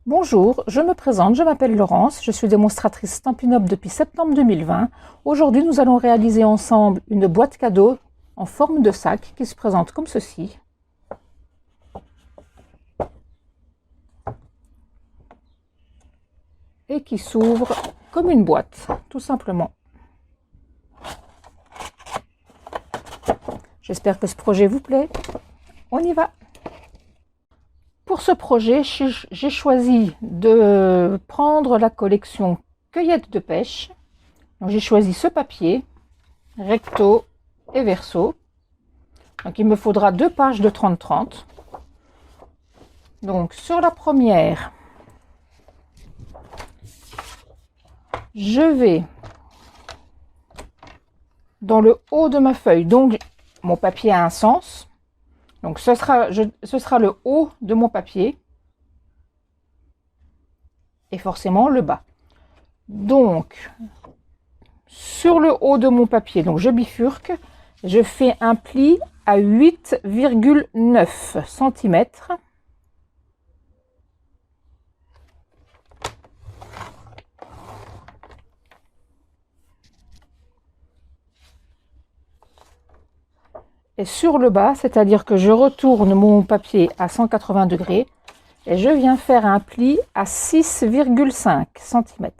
Bonjour, je me présente, je m'appelle Laurence, je suis démonstratrice Stampin' Up depuis septembre 2020. Aujourd'hui, nous allons réaliser ensemble une boîte cadeau en forme de sac qui se présente comme ceci. Et qui s'ouvre comme une boîte, tout simplement. J'espère que ce projet vous plaît. On y va! Pour ce projet, j'ai choisi de prendre la collection Cueillette de pêche. J'ai choisi ce papier, recto et verso. Donc il me faudra 2 pages de 30-30. Donc sur la première, je vais dans le haut de ma feuille. Donc mon papier a un sens. Donc ce sera le haut de mon papier. Et forcément le bas. Donc sur le haut de mon papier, donc je bifurque, je fais un pli à 8,9 cm. Et sur le bas, c'est-à-dire que je retourne mon papier à 180 degrés et je viens faire un pli à 6,5 cm.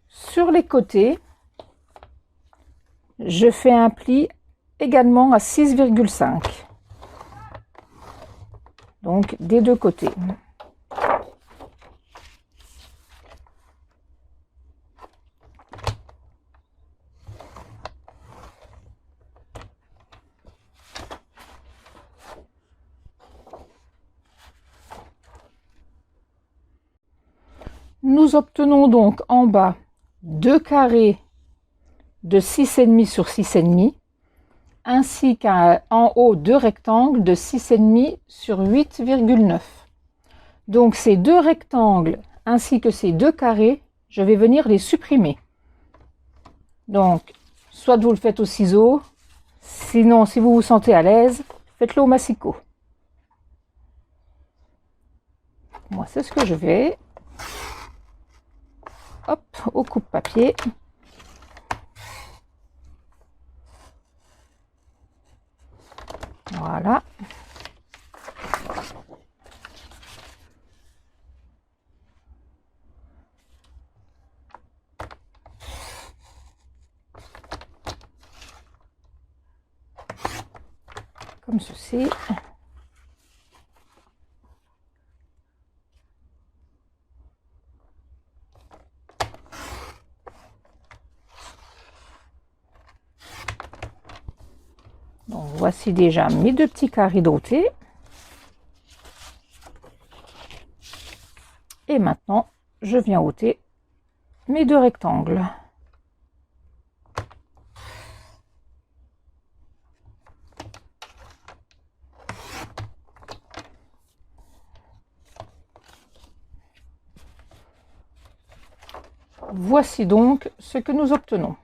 Sur les côtés, je fais un pli également à 6,5. Donc des deux côtés. Nous obtenons donc en bas 2 carrés de 6,5 sur 6,5, ainsi qu'en haut 2 rectangles de 6,5 sur 8,9. Donc ces 2 rectangles ainsi que ces 2 carrés, je vais venir les supprimer. Donc soit vous le faites au ciseau, sinon si vous vous sentez à l'aise, faites-le au massicot. Moi c'est ce que je vais. Hop, au coupe-papier. Voilà. Comme ceci. Donc voici déjà mes 2 petits carrés d'ôtés. Et maintenant, je viens ôter mes 2 rectangles. Voici donc ce que nous obtenons.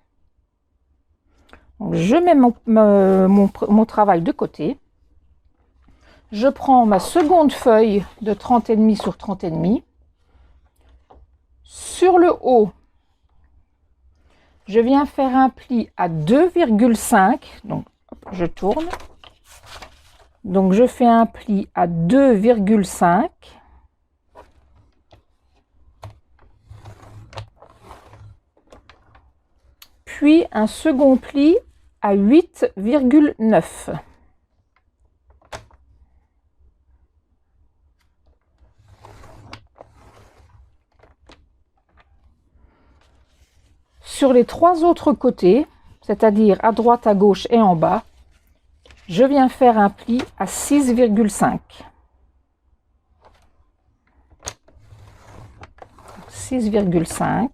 Donc, je mets mon travail de côté. Je prends ma seconde feuille de 30,5 sur 30,5. Sur le haut, je viens faire un pli à 2,5. Donc, je tourne. Donc, je fais un pli à 2,5. Puis un second pli à 8,9. Sur les 3 autres côtés, c'est-à-dire à droite, à gauche et en bas, je viens faire un pli à 6,5. 6,5.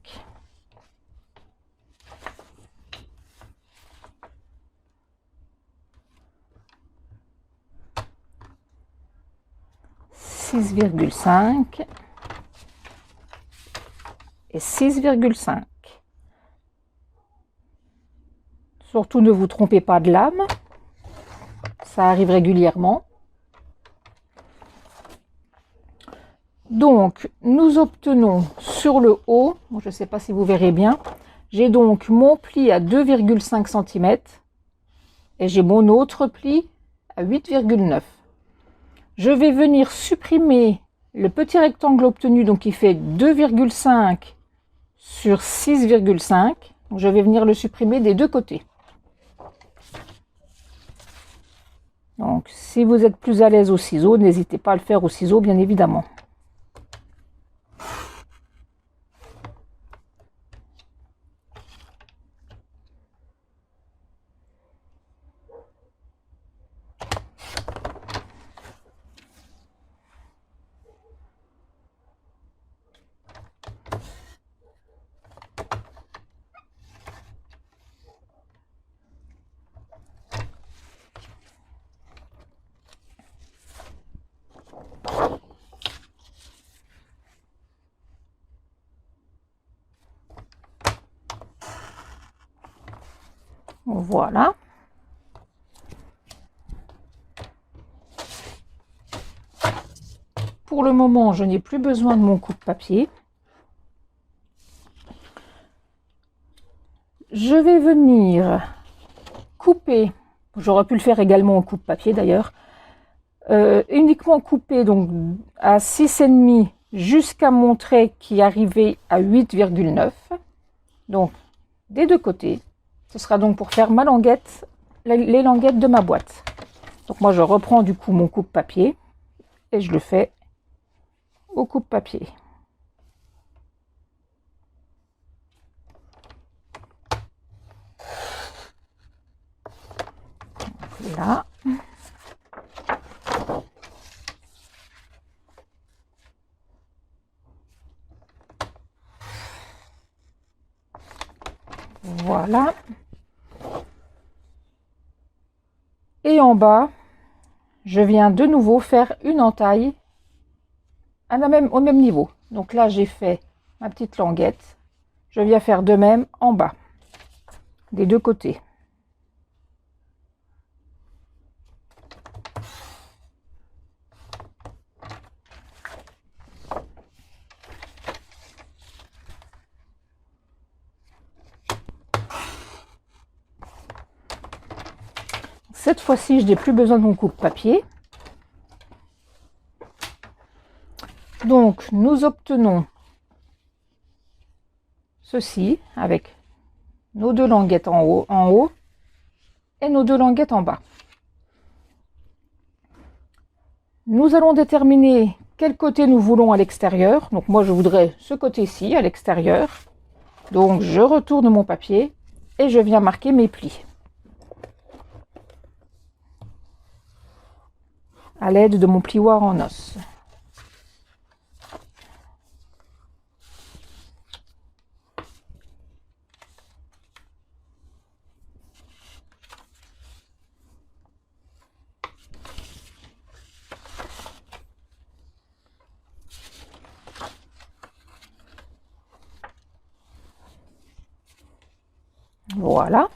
Et 6,5. Surtout ne vous trompez pas de lame. Ça arrive régulièrement. Donc, nous obtenons sur le haut, je ne sais pas si vous verrez bien, j'ai donc mon pli à 2,5 cm et j'ai mon autre pli à 8,9. Je vais venir supprimer le petit rectangle obtenu, donc qui fait 2,5 sur 6,5. Je vais venir le supprimer des deux côtés. Donc, si vous êtes plus à l'aise au ciseau, n'hésitez pas à le faire au ciseau, bien évidemment. Voilà. Pour le moment, je n'ai plus besoin de mon coupe-papier. Je vais venir couper, j'aurais pu le faire également au coupe-papier d'ailleurs, uniquement couper donc à 6,5 jusqu'à mon trait qui arrivait à 8,9. Donc des deux côtés. Ce sera donc pour faire ma languette, les languettes de ma boîte. Donc moi je reprends du coup mon coupe-papier et je le fais au coupe-papier. Là. Voilà. Et en bas, je viens de nouveau faire une entaille au même niveau. Donc là, j'ai fait ma petite languette. Je viens faire de même en bas, des deux côtés. Cette fois-ci, je n'ai plus besoin de mon coupe-papier. Donc, nous obtenons ceci avec nos deux languettes en haut et nos deux languettes en bas. Nous allons déterminer quel côté nous voulons à l'extérieur. Donc moi, je voudrais ce côté-ci à l'extérieur. Donc, je retourne mon papier et je viens marquer mes plis à l'aide de mon plioir en os. Voilà.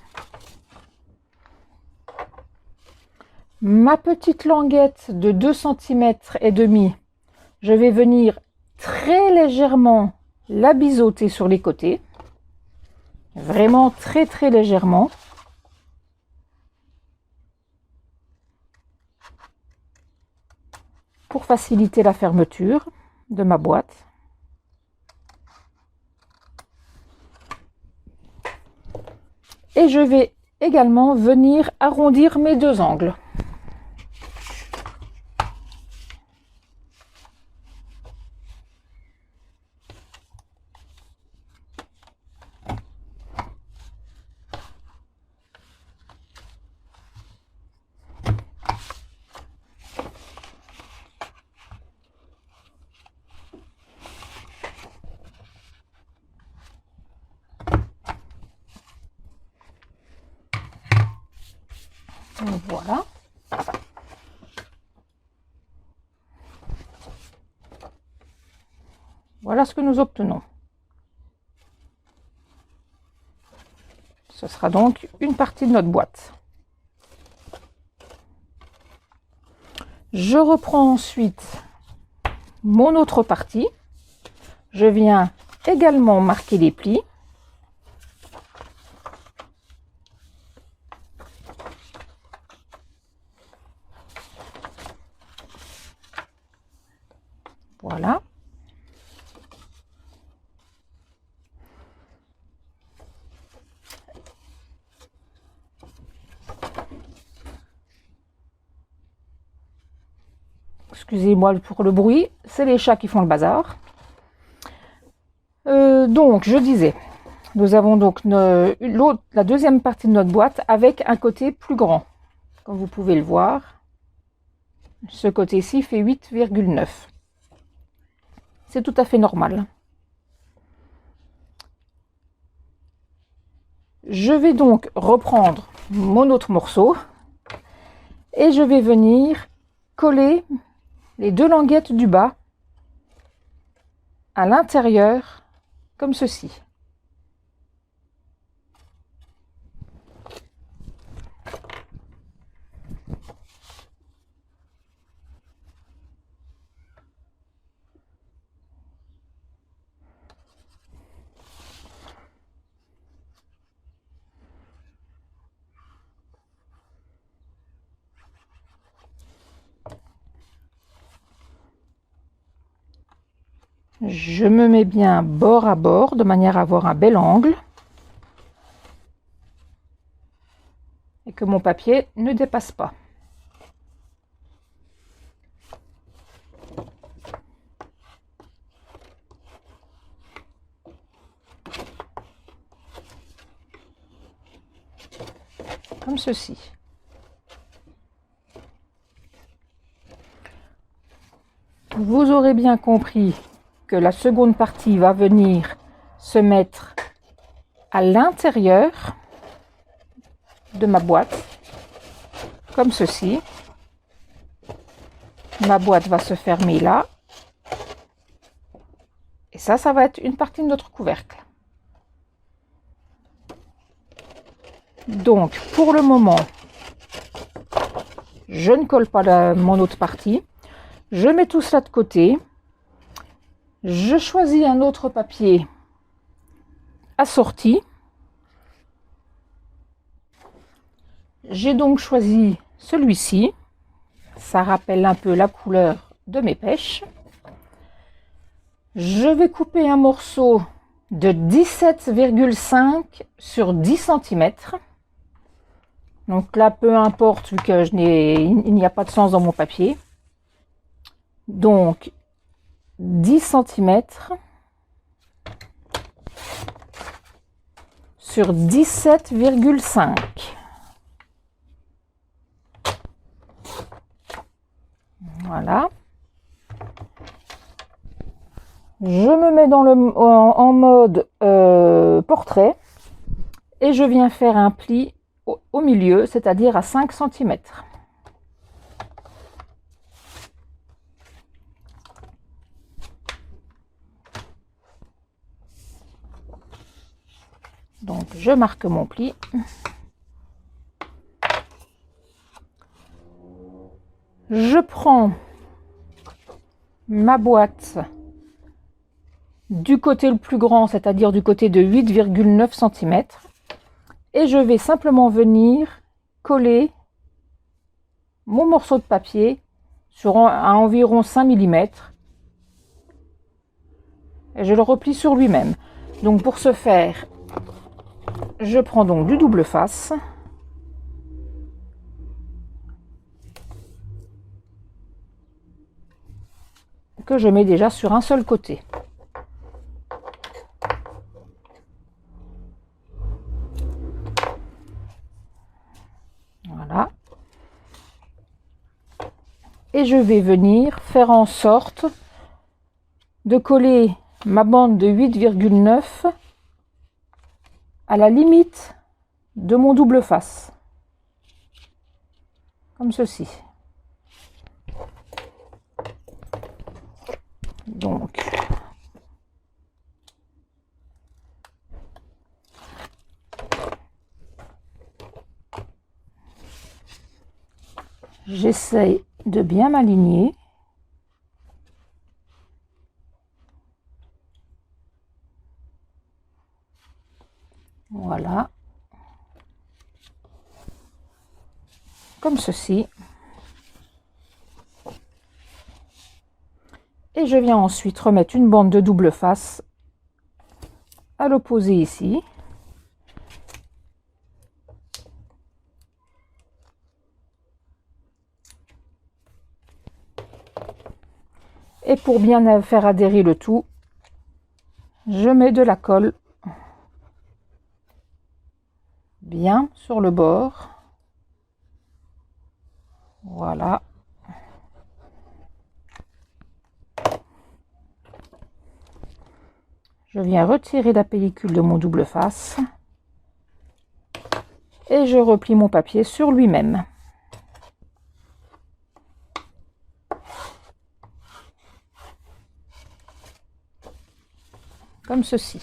Ma petite languette de 2 cm et demi, je vais venir très légèrement la biseauter sur les côtés. Vraiment très très légèrement. Pour faciliter la fermeture de ma boîte. Et je vais également venir arrondir mes deux angles. Voilà. Voilà ce que nous obtenons. Ce sera donc une partie de notre boîte. Je reprends ensuite mon autre partie. Je viens également marquer les plis. Voilà. Excusez-moi pour le bruit, c'est les chats qui font le bazar. Donc, je disais, nous avons donc la deuxième partie de notre boîte avec un côté plus grand. Comme vous pouvez le voir, ce côté-ci fait 8,9. C'est tout à fait normal. Je vais donc reprendre mon autre morceau et je vais venir coller les deux languettes du bas à l'intérieur comme ceci. Je me mets bien bord à bord de manière à avoir un bel angle et que mon papier ne dépasse pas. Comme ceci. Vous aurez bien compris que la seconde partie va venir se mettre à l'intérieur de ma boîte, comme ceci. Ma boîte va se fermer là. Et ça va être une partie de notre couvercle. Donc, pour le moment, je ne colle pas mon autre partie. Je mets tout cela de côté. Je choisis un autre papier assorti. J'ai donc choisi celui-ci. Ça rappelle un peu la couleur de mes pêches. Je vais couper un morceau de 17,5 sur 10 cm. Donc là, peu importe, vu que il n'y a pas de sens dans mon papier. Donc, 10 cm sur 17,5. Voilà. Je me mets en mode portrait et je viens faire un pli au milieu, c'est-à-dire à 5 cm. Donc, je marque mon pli. Je prends ma boîte du côté le plus grand, c'est-à-dire du côté de 8,9 cm. Et je vais simplement venir coller mon morceau de papier à environ 5 mm. Et je le replie sur lui-même. Donc pour ce faire, je prends donc du double face. Que je mets déjà sur un seul côté. Voilà. Et je vais venir faire en sorte de coller ma bande de 8,9 à la limite de mon double face. Comme ceci. Donc, J'essaye de bien m'aligner. Voilà. Comme ceci. Et je viens ensuite remettre une bande de double face à l'opposé ici. Et pour bien faire adhérer le tout, je mets de la colle bien sur le bord. Voilà. Je viens retirer la pellicule de mon double face et je replie mon papier sur lui-même. Comme ceci.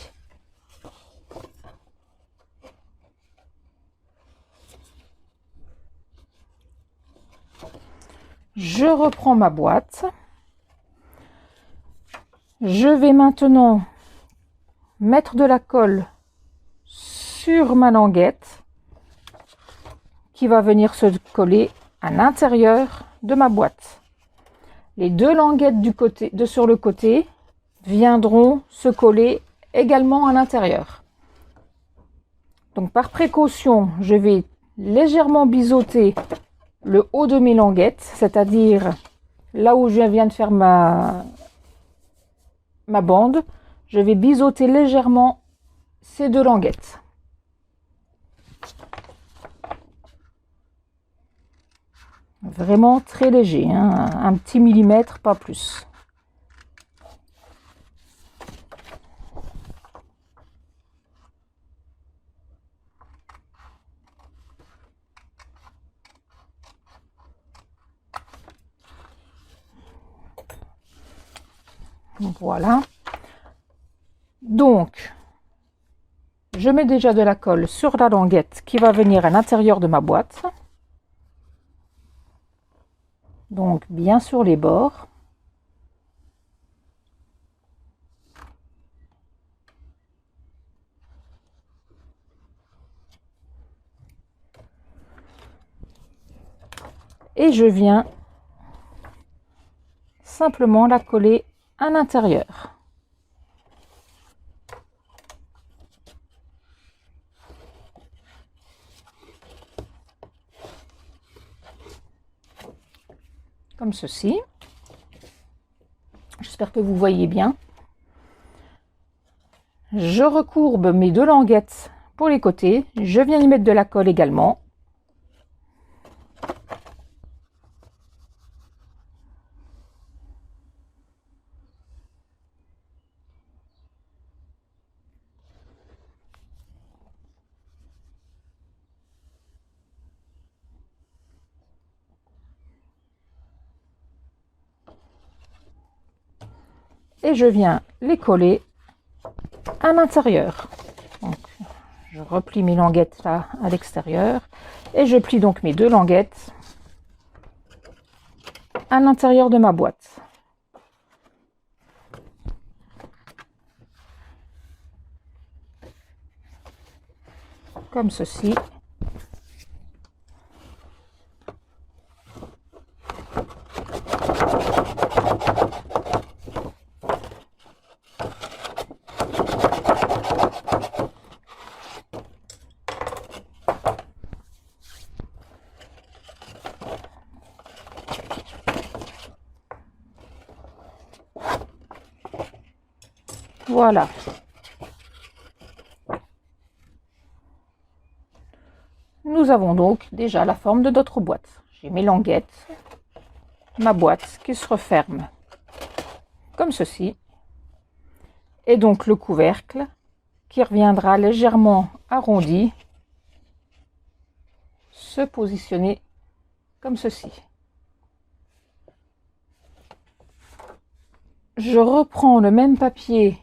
Je reprends ma boîte. Je vais maintenant mettre de la colle sur ma languette qui va venir se coller à l'intérieur de ma boîte. Les deux languettes sur le côté viendront se coller également à l'intérieur. Donc par précaution, je vais légèrement biseauter le haut de mes languettes, c'est-à-dire là où je viens de faire ma bande, je vais biseauter légèrement ces deux languettes. Vraiment très léger, hein, un petit millimètre, pas plus. Voilà. Donc, je mets déjà de la colle sur la languette qui va venir à l'intérieur de ma boîte. Donc, bien sur les bords. Et je viens simplement la coller à l'intérieur. Comme ceci. J'espère que vous voyez bien. Je recourbe mes deux languettes pour les côtés. Je viens y mettre de la colle également. Et je viens les coller à l'intérieur. Donc, je replie mes languettes là à l'extérieur et je plie donc mes deux languettes à l'intérieur de ma boîte. Comme ceci. Voilà. Nous avons donc déjà la forme de notre boîte. J'ai mes languettes, ma boîte qui se referme comme ceci. Et donc le couvercle qui reviendra légèrement arrondi, se positionner comme ceci. Je reprends le même papier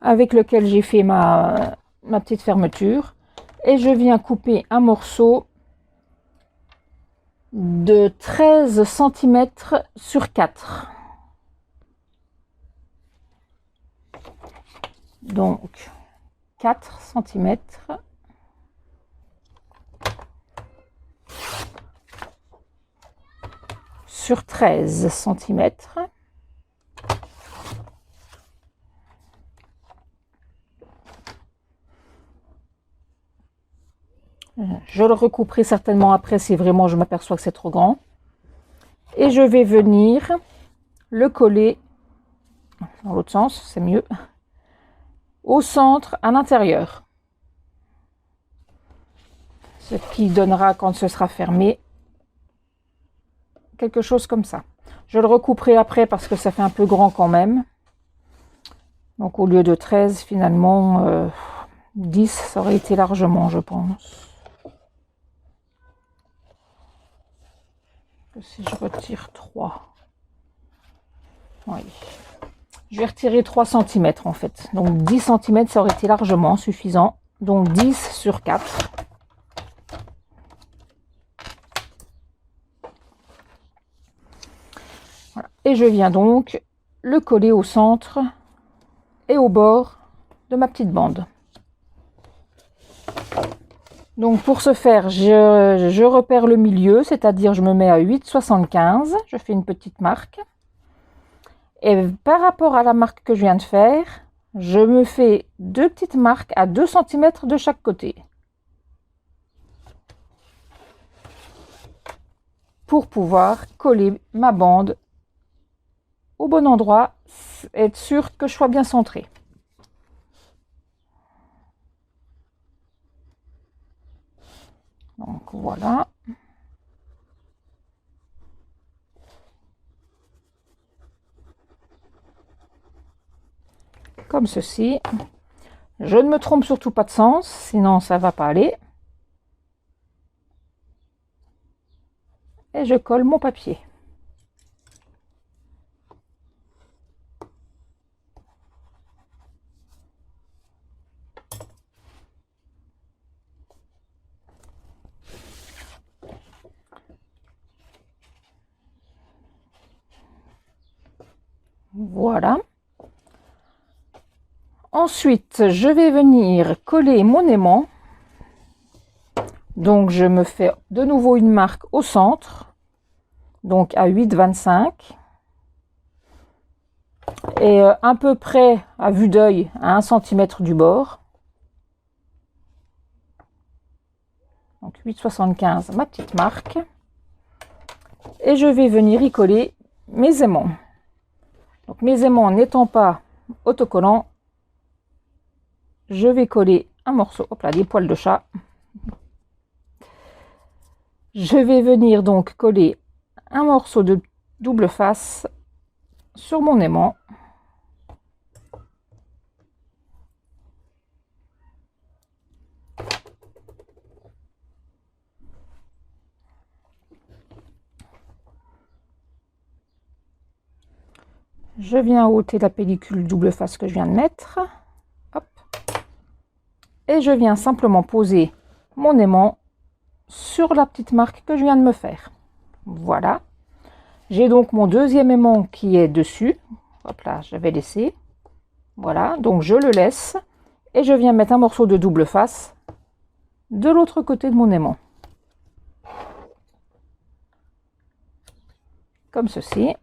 avec lequel j'ai fait ma petite fermeture et je viens couper un morceau de 13 cm sur 4. Donc 4 cm sur 13 cm. Je le recouperai certainement après si vraiment je m'aperçois que c'est trop grand. Et je vais venir le coller dans l'autre sens, c'est mieux, au centre, à l'intérieur. Ce qui donnera, quand ce sera fermé, quelque chose comme ça. Je le recouperai après parce que ça fait un peu grand quand même. Donc au lieu de 13, finalement, 10, ça aurait été largement, je pense. Si je retire 3. Oui. Je vais retirer 3 cm en fait. Donc 10 cm, ça aurait été largement suffisant. Donc 10 sur 4. Voilà. Et je viens donc le coller au centre et au bord de ma petite bande. Donc pour ce faire, je repère le milieu, c'est-à-dire je me mets à 8,75. Je fais une petite marque. Et par rapport à la marque que je viens de faire, je me fais 2 petites marques à 2 cm de chaque côté. Pour pouvoir coller ma bande au bon endroit, être sûr que je sois bien centrée. Donc voilà. Comme ceci. Je ne me trompe surtout pas de sens, sinon ça va pas aller. Et je colle mon papier. Voilà. Ensuite, je vais venir coller mon aimant. Donc, je me fais de nouveau une marque au centre, donc à 8,25. Et à peu près, à vue d'œil, à 1 cm du bord. Donc 8,75, ma petite marque. Et je vais venir y coller mes aimants. Donc mes aimants n'étant pas autocollants, je vais coller un morceau, hop là, des poils de chat. Je vais venir donc coller un morceau de double face sur mon aimant. Je viens ôter la pellicule double face que je viens de mettre. Hop. Et je viens simplement poser mon aimant sur la petite marque que je viens de me faire. Voilà. J'ai donc mon deuxième aimant qui est dessus. Hop là, j'avais laissé. Voilà, donc je le laisse. Et je viens mettre un morceau de double face de l'autre côté de mon aimant. Comme ceci.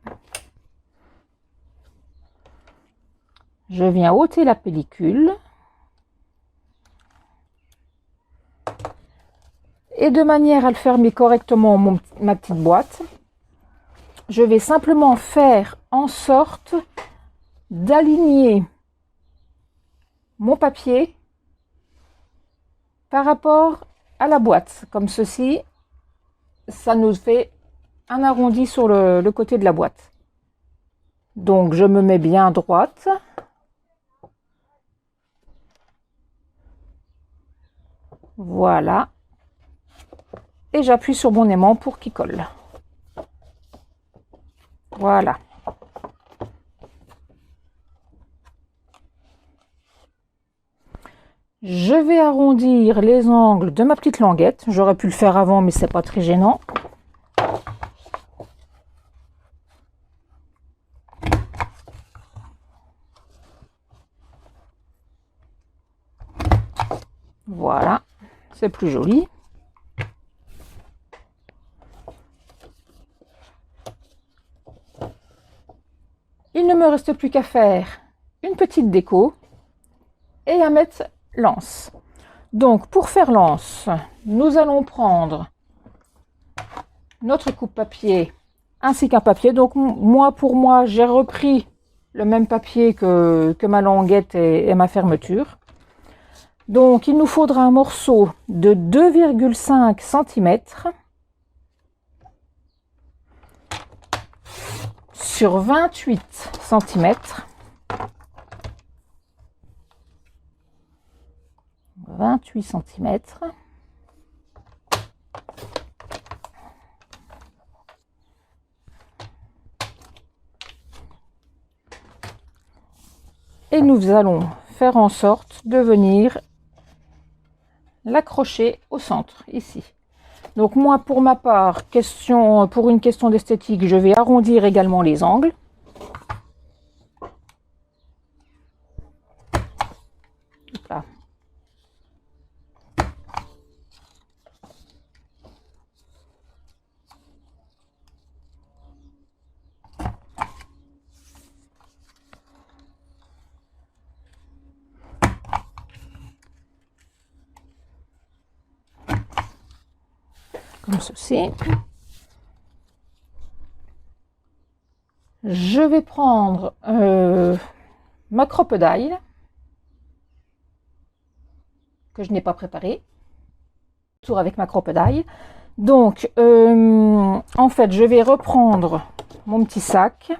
Je viens ôter la pellicule. Et de manière à le fermer correctement ma petite boîte, je vais simplement faire en sorte d'aligner mon papier par rapport à la boîte. Comme ceci, ça nous fait un arrondi sur le côté de la boîte. Donc je me mets bien droite. Voilà. Et j'appuie sur mon aimant pour qu'il colle. Voilà. Je vais arrondir les angles de ma petite languette. J'aurais pu le faire avant, mais c'est pas très gênant. Voilà, c'est plus joli. Il ne me reste plus qu'à faire une petite déco et à mettre l'anse. Donc pour faire l'anse, nous allons prendre notre coupe-papier ainsi qu'un papier. Donc pour moi, j'ai repris le même papier que ma languette et ma fermeture. Donc il nous faudra un morceau de 2,5 cm sur 28 cm. 28 cm. Et nous allons faire en sorte de venir l'accrocher au centre, ici. Donc moi, pour ma part, pour une question d'esthétique, je vais arrondir également les angles. Là. Comme ceci. Je vais prendre ma crocodile que je n'ai pas préparée. Tour avec ma crocodile. Donc, en fait, je vais reprendre mon petit sac.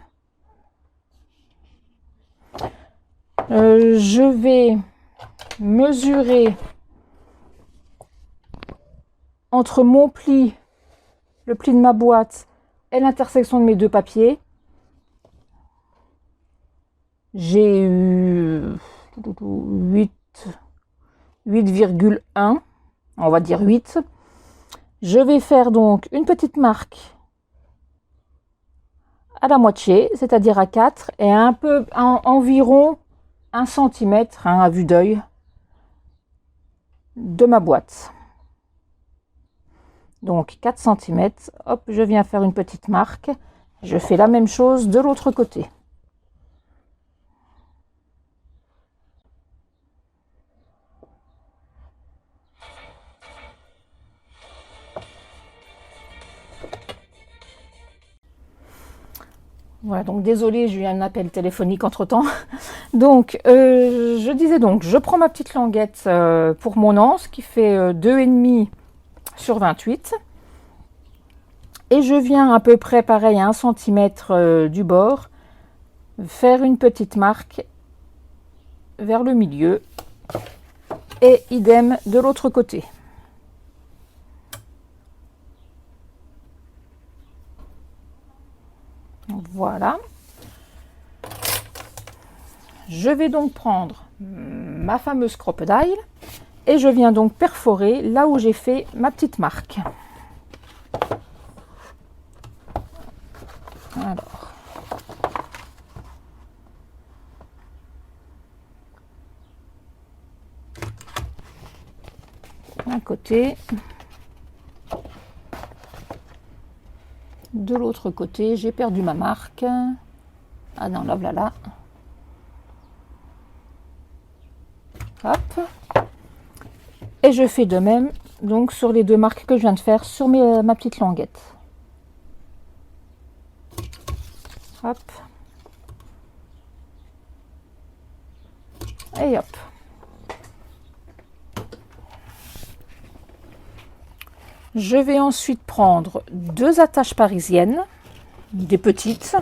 Je vais mesurer entre mon pli, le pli de ma boîte et l'intersection de mes deux papiers. J'ai eu 8,1, on va dire 8. Je vais faire donc une petite marque à la moitié, c'est-à-dire à 4, et un peu environ 1 cm à vue d'œil de ma boîte. Donc 4 cm, hop, je viens faire une petite marque. Je fais la même chose de l'autre côté. Voilà, donc désolée, j'ai eu un appel téléphonique entre-temps. Donc, je disais donc, je prends ma petite languette pour mon anse qui fait 2,5 sur 28. Et je viens à peu près pareil à 1 cm du bord, faire une petite marque vers le milieu. Et idem de l'autre côté. Voilà. Je vais donc prendre ma fameuse crocodile et je viens donc perforer là où j'ai fait ma petite marque. Alors. D'un côté. De l'autre côté, j'ai perdu ma marque. Ah non, là, voilà. Hop. Et je fais de même donc sur les deux marques que je viens de faire sur ma petite languette. Hop. Et hop. Je vais ensuite prendre 2 attaches parisiennes, des petites.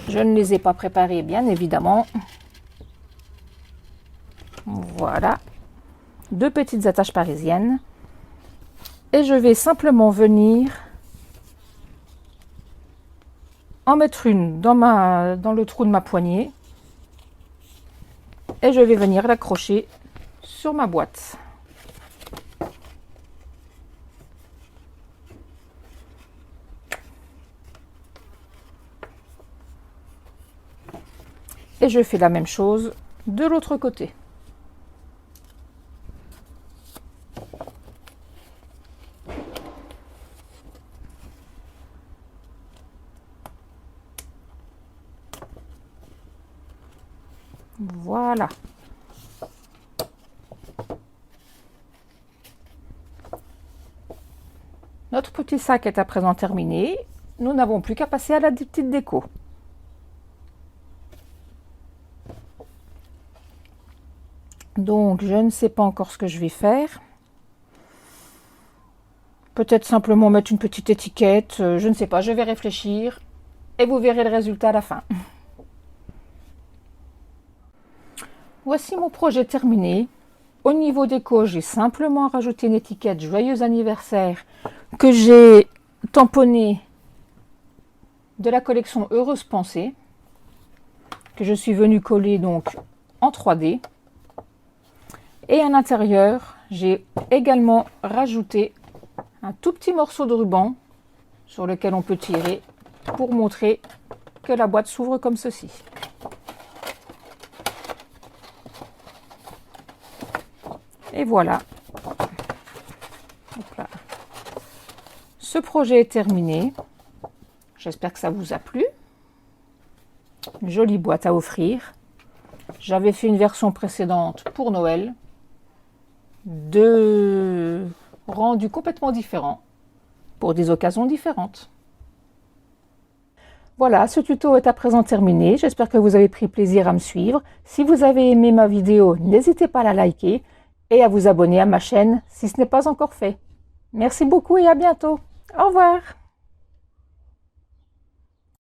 Je ne les ai pas préparées, bien évidemment. Voilà. 2 petites attaches parisiennes. Et je vais simplement venir en mettre une dans le trou de ma poignée. Et je vais venir l'accrocher sur ma boîte. Et je fais la même chose de l'autre côté. Voilà. Notre petit sac est à présent terminé. Nous n'avons plus qu'à passer à la petite déco. Donc, je ne sais pas encore ce que je vais faire. Peut-être simplement mettre une petite étiquette. Je ne sais pas, je vais réfléchir. Et vous verrez le résultat à la fin. Voici mon projet terminé. Au niveau déco, j'ai simplement rajouté une étiquette Joyeux anniversaire que j'ai tamponnée de la collection Heureuse Pensée, que je suis venue coller donc en 3D. Et à l'intérieur, j'ai également rajouté un tout petit morceau de ruban sur lequel on peut tirer pour montrer que la boîte s'ouvre comme ceci. Et voilà. Hop là. Ce projet est terminé. J'espère que ça vous a plu. Une jolie boîte à offrir. J'avais fait une version précédente pour Noël. Deux rendus complètement différents pour des occasions différentes. Voilà, ce tuto est à présent terminé. J'espère que vous avez pris plaisir à me suivre. Si vous avez aimé ma vidéo, n'hésitez pas à la liker et à vous abonner à ma chaîne si ce n'est pas encore fait. Merci beaucoup et à bientôt. Au revoir.